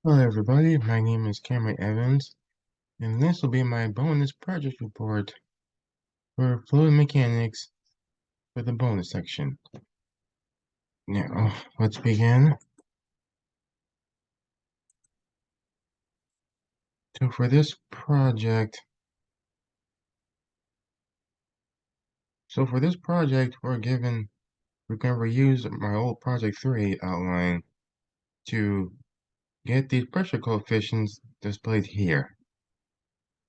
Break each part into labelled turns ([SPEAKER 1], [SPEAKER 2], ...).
[SPEAKER 1] Hello everybody, my name is Cameron Evans, and this will be my bonus project report for fluid mechanics for the bonus section. Now, let's begin. So for this project, we're going to reuse my old project 3 outline to get these pressure coefficients displayed here.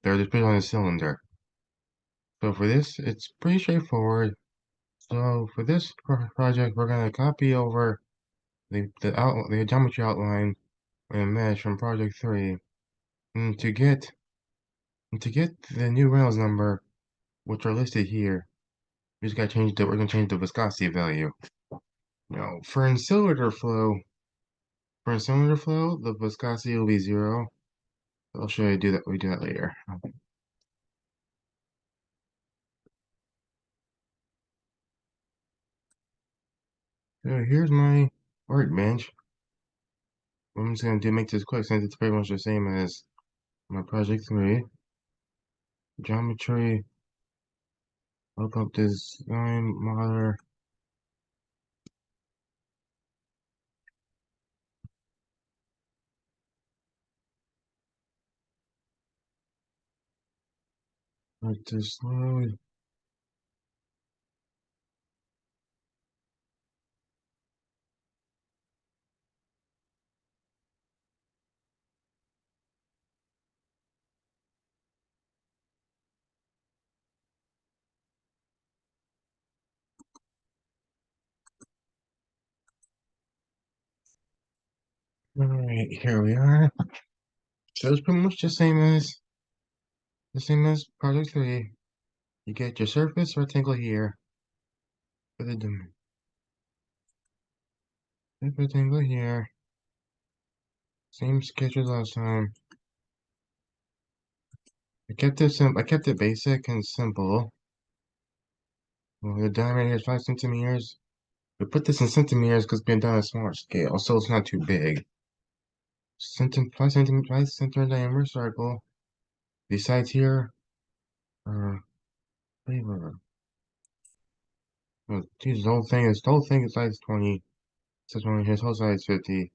[SPEAKER 1] They're displayed on the cylinder. So for this, it's pretty straightforward. So for this project, we're going to copy over the geometry outline and a mesh from project 3. And to get the new Reynolds number, which are listed here, we're gonna change the viscosity value. Now, for in cylinder flow, the viscosity will be 0. I'll show you we do that later. So here's my workbench. I'm just gonna make this quick since it's pretty much the same as my project 3. Geometry, look up design model, let this load. Alright, here we are. So it's pretty much the same as project 3. You get your surface rectangle here for the rectangle here. Same sketch as last time. I kept it basic and simple. Well, the diameter is 5 centimeters. We put this in centimeters because we've done a smaller scale, so it's not too big. 5 centimeter diameter circle. These sides here are flavor. Oh, geez, the whole thing is size 20. This one here, this whole size 50.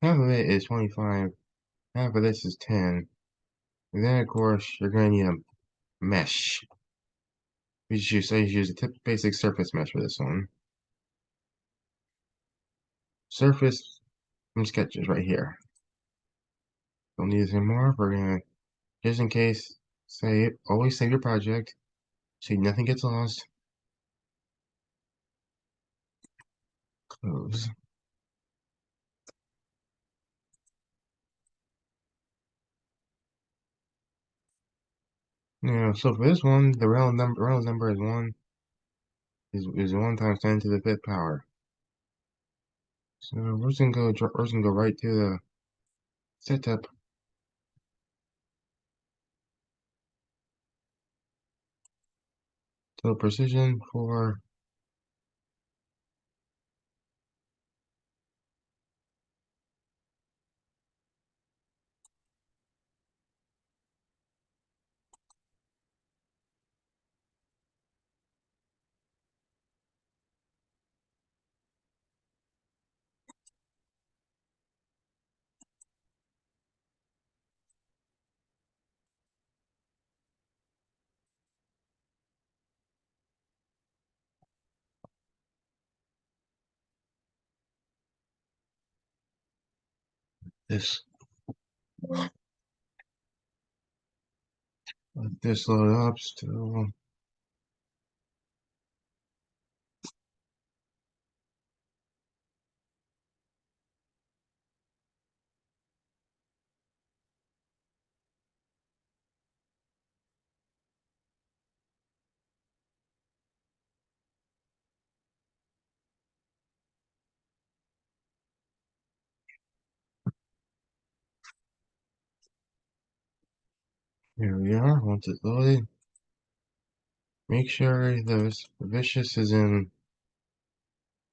[SPEAKER 1] Half of it is 25. Half of this is 10. And then, of course, you're going to need a mesh. I use a basic surface mesh for this one. Surface from sketches right here. Don't need this anymore. We're gonna, just in case, always save your project so nothing gets lost. Close. Yeah, so for this one, the Reynolds number is 1, is 1 times 10 to the 5th power. So we're just gonna go right to the setup. So precision for this. Let this load up still. Here we are. Once it's loaded, make sure the vicious is in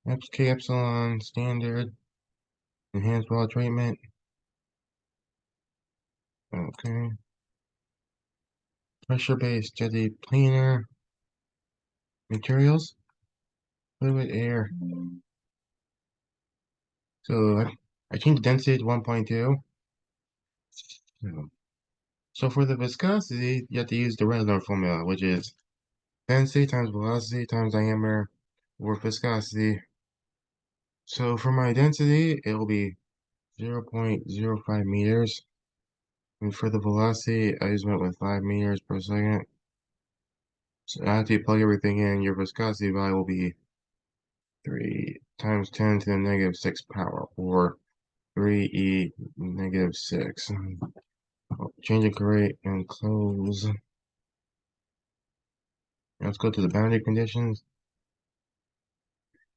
[SPEAKER 1] FK epsilon standard enhanced raw treatment. Okay. Pressure-based jelly planar materials, fluid air. So I changed the density to 1.2. So for the viscosity, you have to use the Reynolds formula, which is density times velocity times diameter over viscosity. So for my density, it will be 0.05 meters. And for the velocity, I just went with 5 meters per second. So after you plug everything in, your viscosity value will be 3 times 10 to the negative 6 power, or 3e negative 6. Change it correct and close. Let's go to the boundary conditions.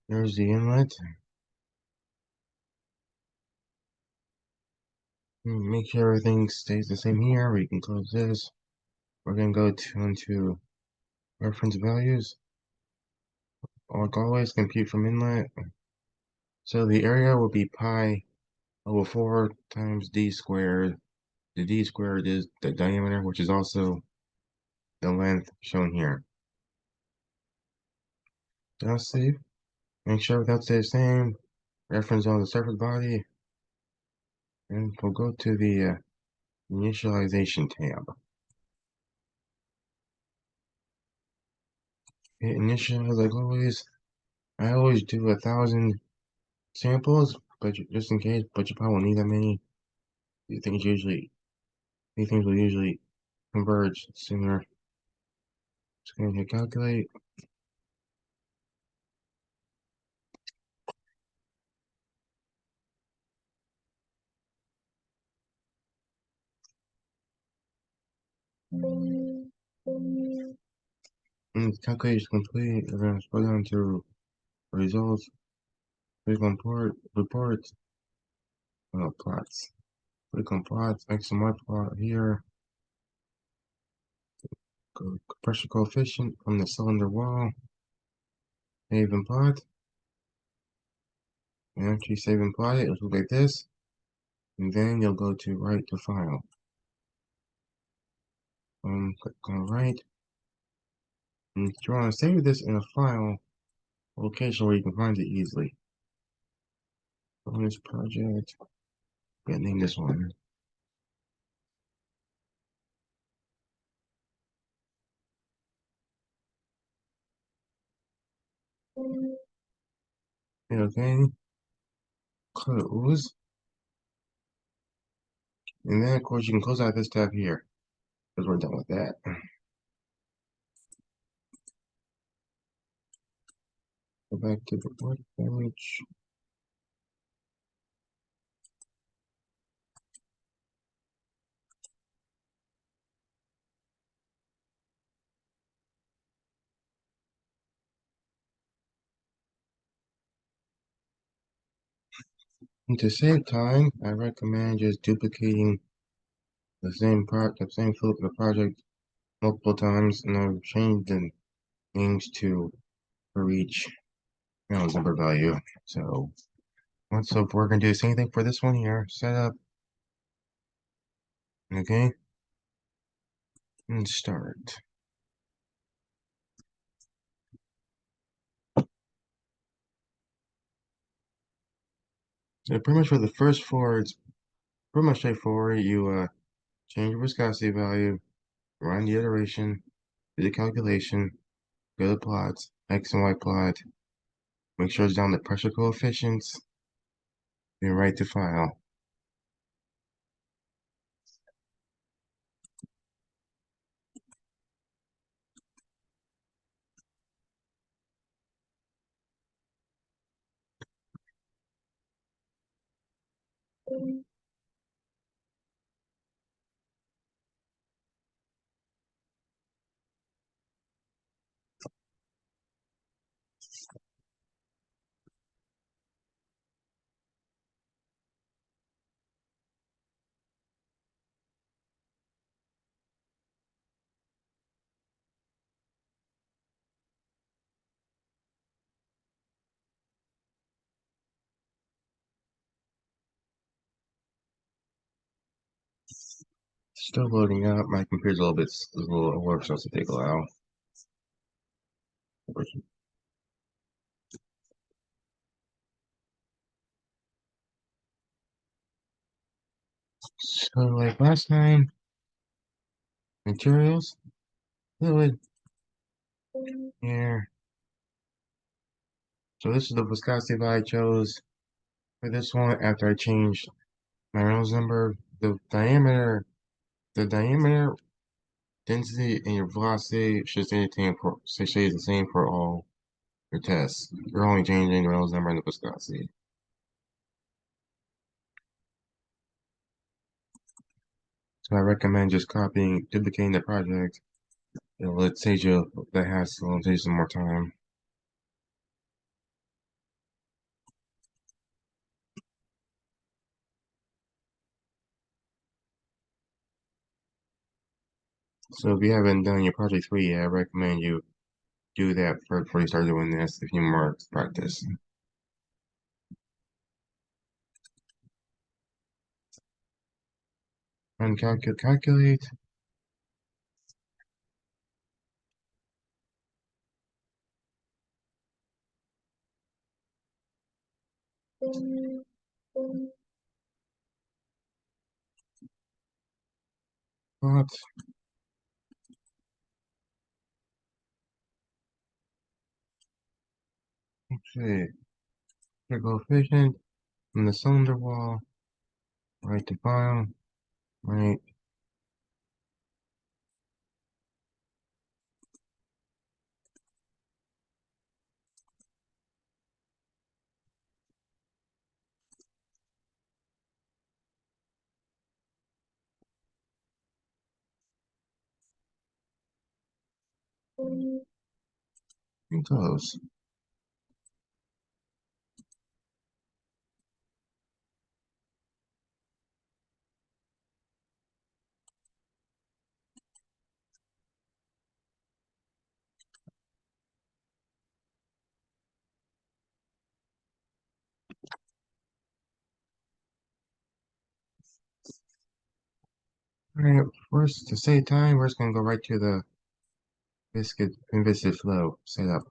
[SPEAKER 1] There's the inlet. Make sure everything stays the same here. We can close this. We're going to go into reference values. Like always, compute from inlet. So the area will be pi over 4 times d squared. The d squared is the diameter, which is also the length shown here. That's safe. Make sure that stays the same. Reference on the surface body. And we'll go to the initialization tab. Hit initialize like always. I always do 1,000 samples, but just in case, but you probably won't need that many. These things will usually converge sooner. Just going to hit calculate. And calculation complete. We're going to scroll down to results. Click on reports, plots. Click on plots, X and Y plot here. Go pressure coefficient from the cylinder wall. Save and plot. And after you save and plot it, it'll look like this. And then you'll go to write to file. Click on write. And if you want to save this in a file location where you can find it easily. Bonus project. Yeah, name this one. Okay. Close. And then, of course, you can close out this tab here because we're done with that. Go back to the workbench. And to save time, I recommend just duplicating the same flip of the project multiple times, and I've changed the names to for each number value. So if we're gonna do the same thing for this one here, setup, okay, and start. So pretty much for the first four, it's pretty much straightforward. You change your viscosity value, run the iteration, do the calculation, go to plots, X and Y plot, make sure it's down the pressure coefficients, then write to file. Still loading up. My computer's a little work, so it's to take a while. So like last time, materials, fluid, here. So this is the viscosity that I chose for this one after I changed my Reynolds number. The diameter, density, and your velocity should stay the same for all your tests. You're only changing the Reynolds number and the viscosity. So I recommend just duplicating the project. It saves you the hassle and saves you some more time. So if you haven't done your project 3 yet, I recommend you do that first before you start doing this if you more practice. And calculate. What? Okay. The coefficient from the cylinder wall. Right to file. Right. And close. Alright, first to save time, we're just gonna go right to the viscid flow setup.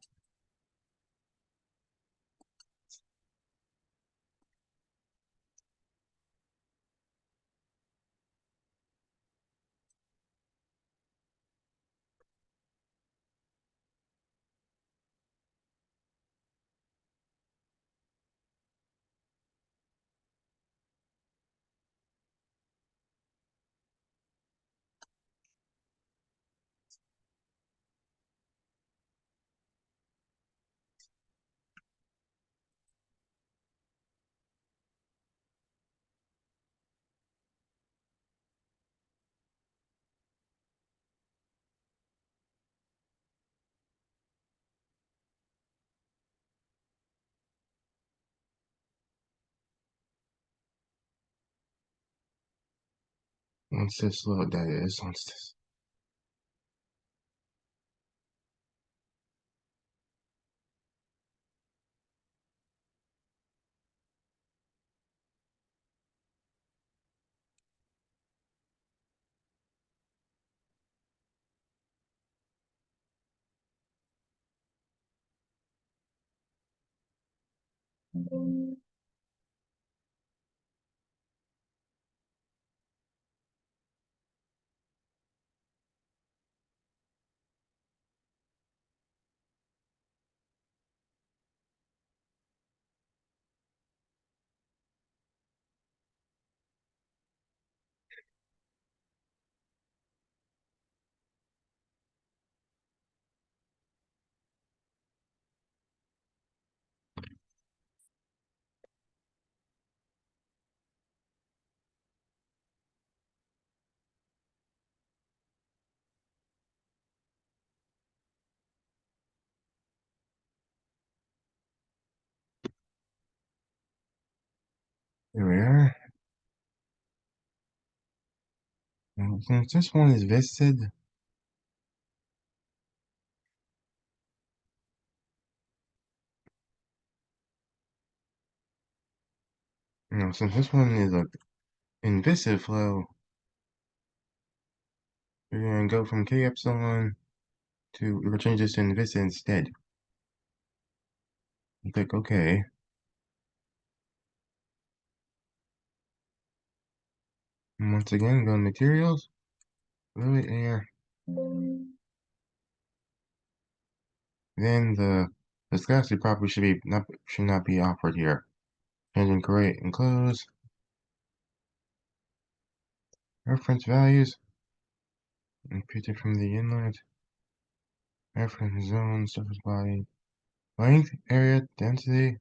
[SPEAKER 1] Once this load, that is, once this. Here we are. Now, since this one is viscid, since this one is in viscid flow, We're gonna go from K epsilon to, we're gonna change this to Invista instead. You click OK. And once again, go to materials, fluid air. Then the viscosity property should not be offered here. Changing create and close. Reference values. Repeated from the inlet. Reference zone, surface body. Length, area, density,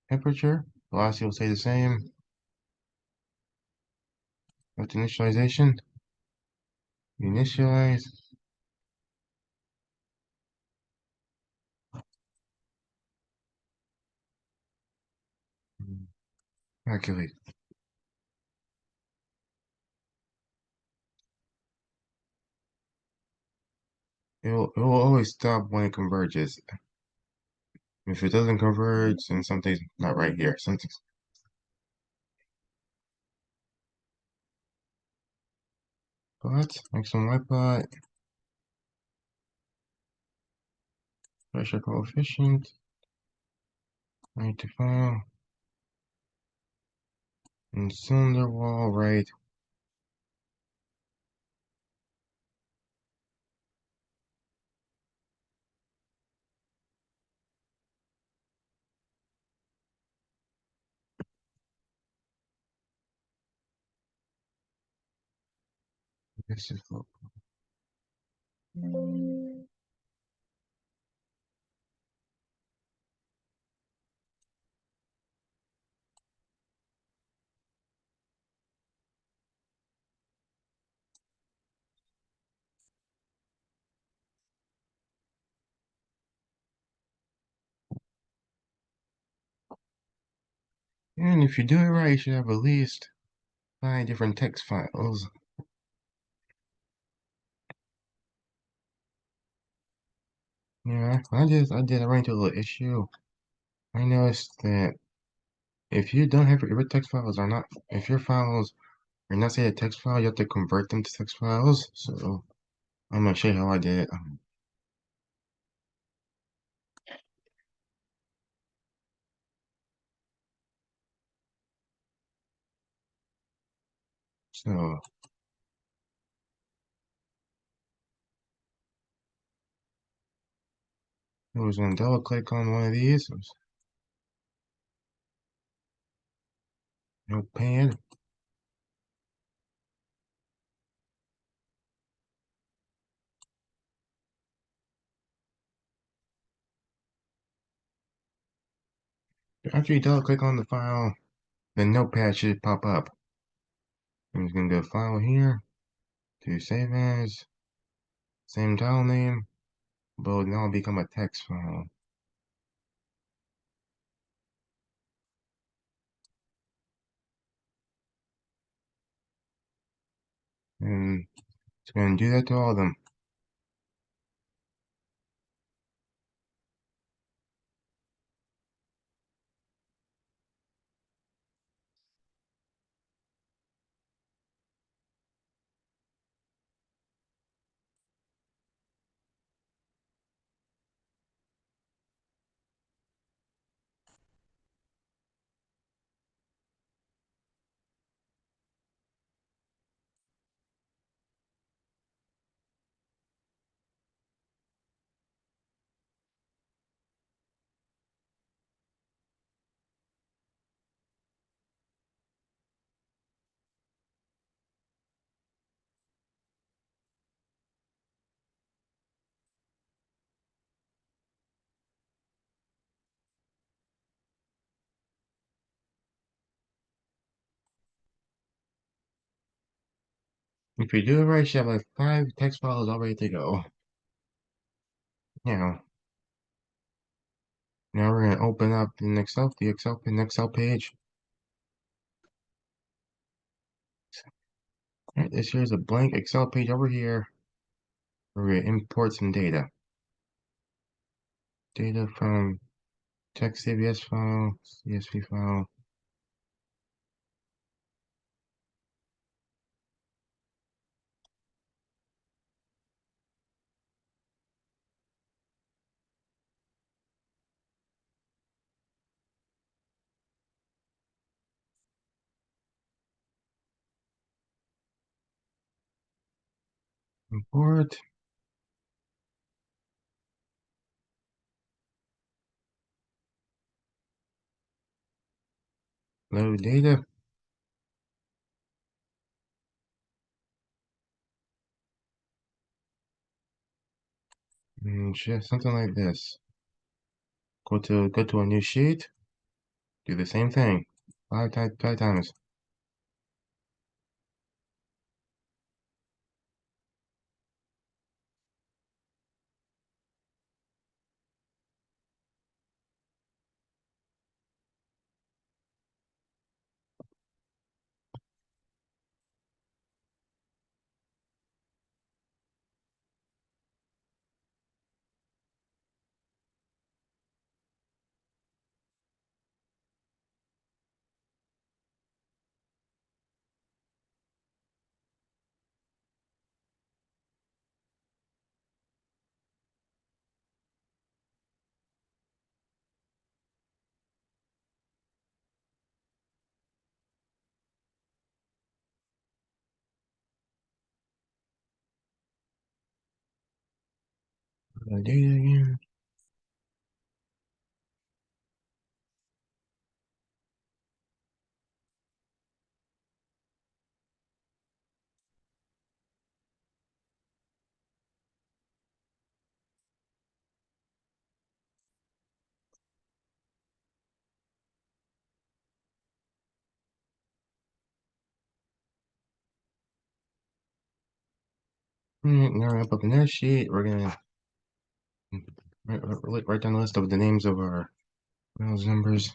[SPEAKER 1] temperature. Velocity will stay the same. With initialization. Initialize. Calculate. It will always stop when it converges. If it doesn't converge, then something's not right here. Something's plot, maximum white plot, pressure coefficient, right to file, and cylinder wall, right. This is what, and if you do it right, you should have at least 5 different text files. Yeah, I did run into a little issue. I noticed that if you don't have your text files are not, if your files are not say a text file, you have to convert them to text files. So I'm gonna show you how I did it. So I was gonna double click on one of these. Notepad. After you double click on the file, the notepad should pop up. I'm just gonna go file here to save as, same tile name, but it'll now become a text file. And it's gonna do that to all of them. If you do it right, you should have like 5 text files all ready to go. Now, now we're gonna open up the Excel page. Alright, this here's a blank Excel page over here where we import some data. Data from text CVS file, CSV file. Import. Load data. Just something like this. Go to a new sheet. Do the same thing. Five times. Load data again. Now up in that sheet, we're gonna write down the list of the names of our Reynolds numbers.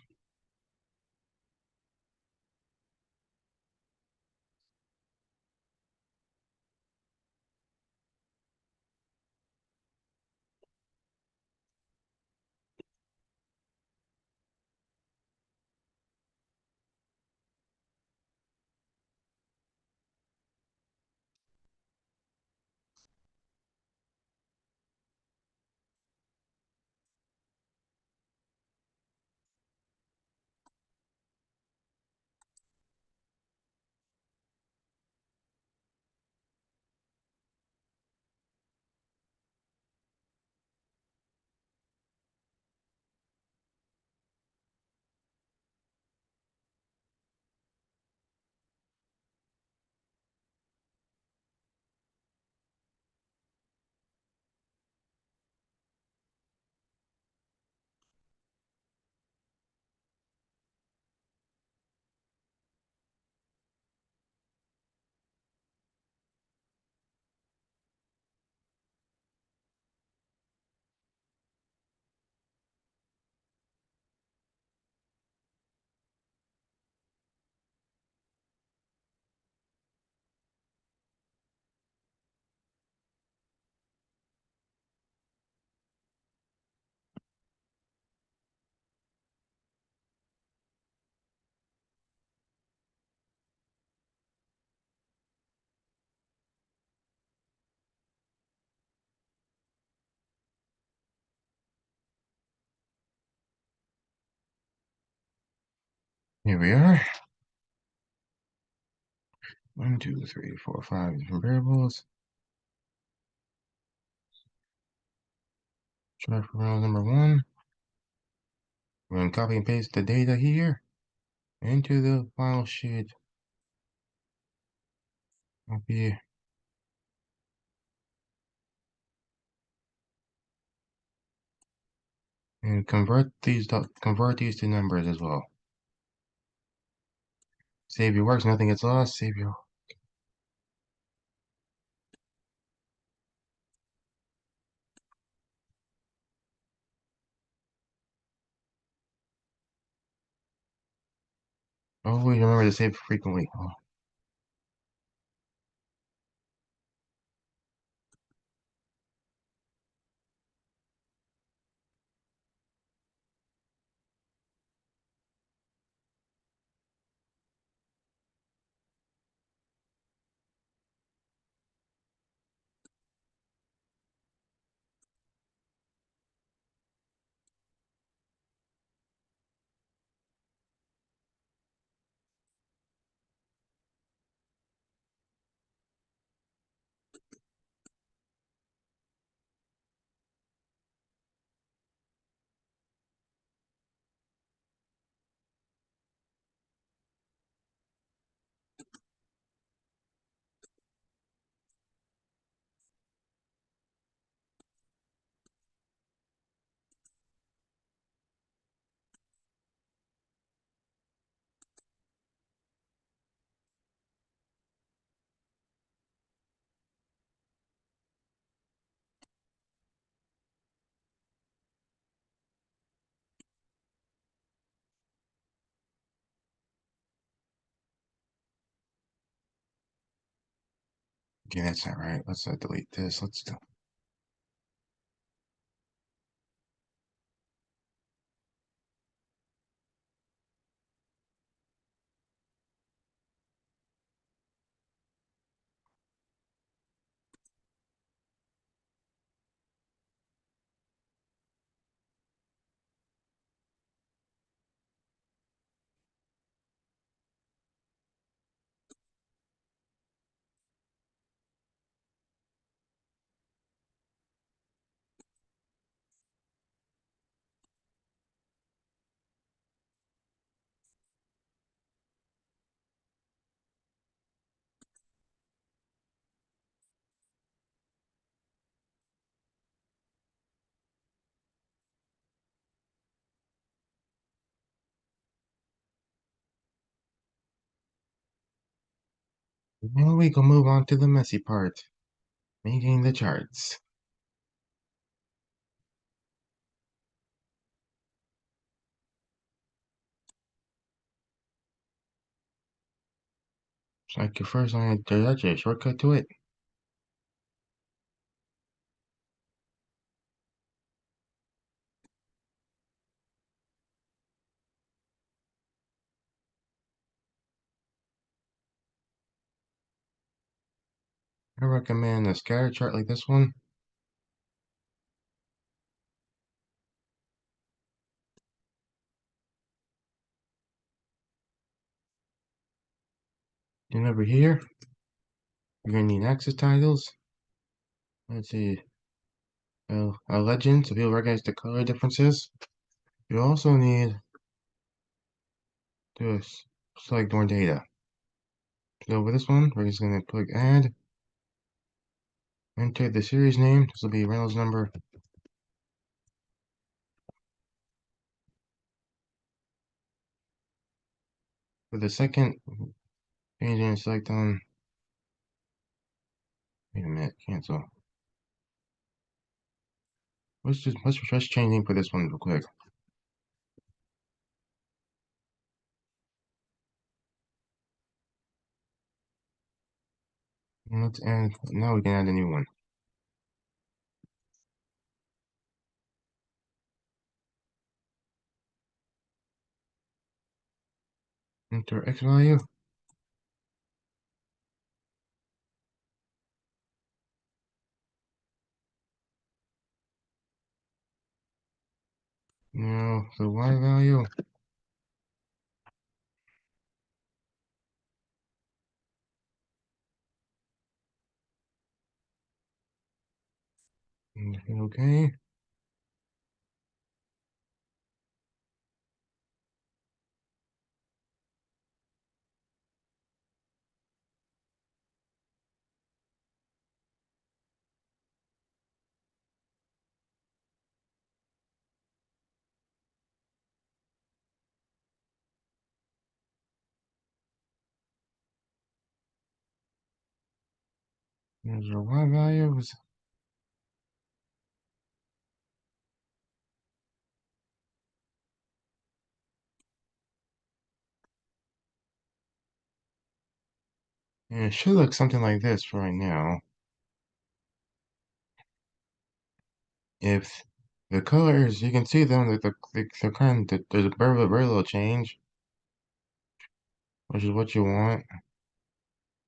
[SPEAKER 1] Here we are. 1, 2, 3, 4, 5 different variables. Try for Reynolds number 1. We're going to copy and paste the data here into the file sheet. Copy and convert these to numbers as well. Save your works, nothing gets lost. Save your. Always remember to save frequently. Oh. Okay, that's not right. Let's delete this. Let's do. Now we can move on to the messy part, making the charts. So like your first line, there's actually a shortcut to it. I recommend a scatter chart like this one. And over here, you're gonna need access titles. Let's see, a legend so people recognize the color differences. You also need to select more data. So with this one, we're just gonna click add, enter the series name. This will be Reynolds number. For the second, you're gonna select on. Wait a minute, cancel. Let's change name for this one real quick. And let's add. Now we can add a new one. Enter X value. Now the Y value. Okay. There's our Y values. And it should look something like this for right now. If the colors, you can see them, they're kind of, there's a very little change, which is what you want.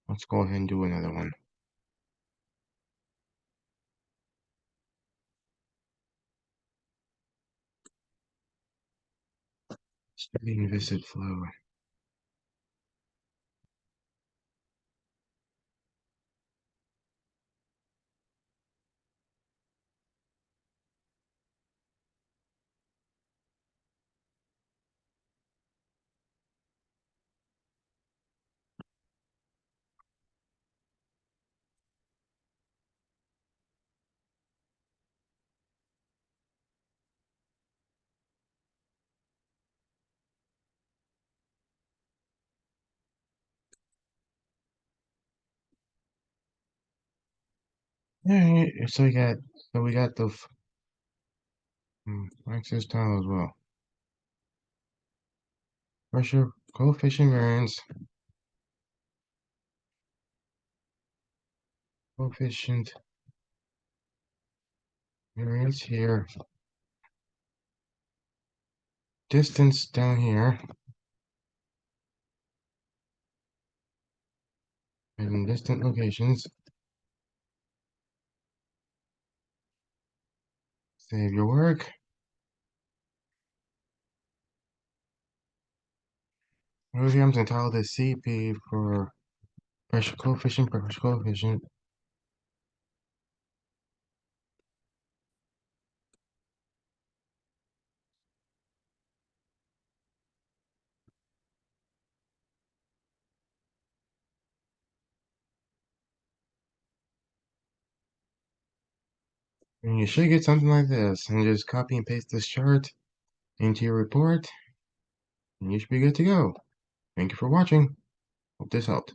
[SPEAKER 1] Let's go ahead and do another one. Studying visit flow. Alright, so we got the access tile as well. Pressure coefficient variance. coefficient variance here, distance down here, and distant locations. Save your work. Over here, I'm going to title this CP for pressure coefficient, pressure coefficient. And you should get something like this. And just copy and paste this chart into your report, and you should be good to go. Thank you for watching. Hope this helped.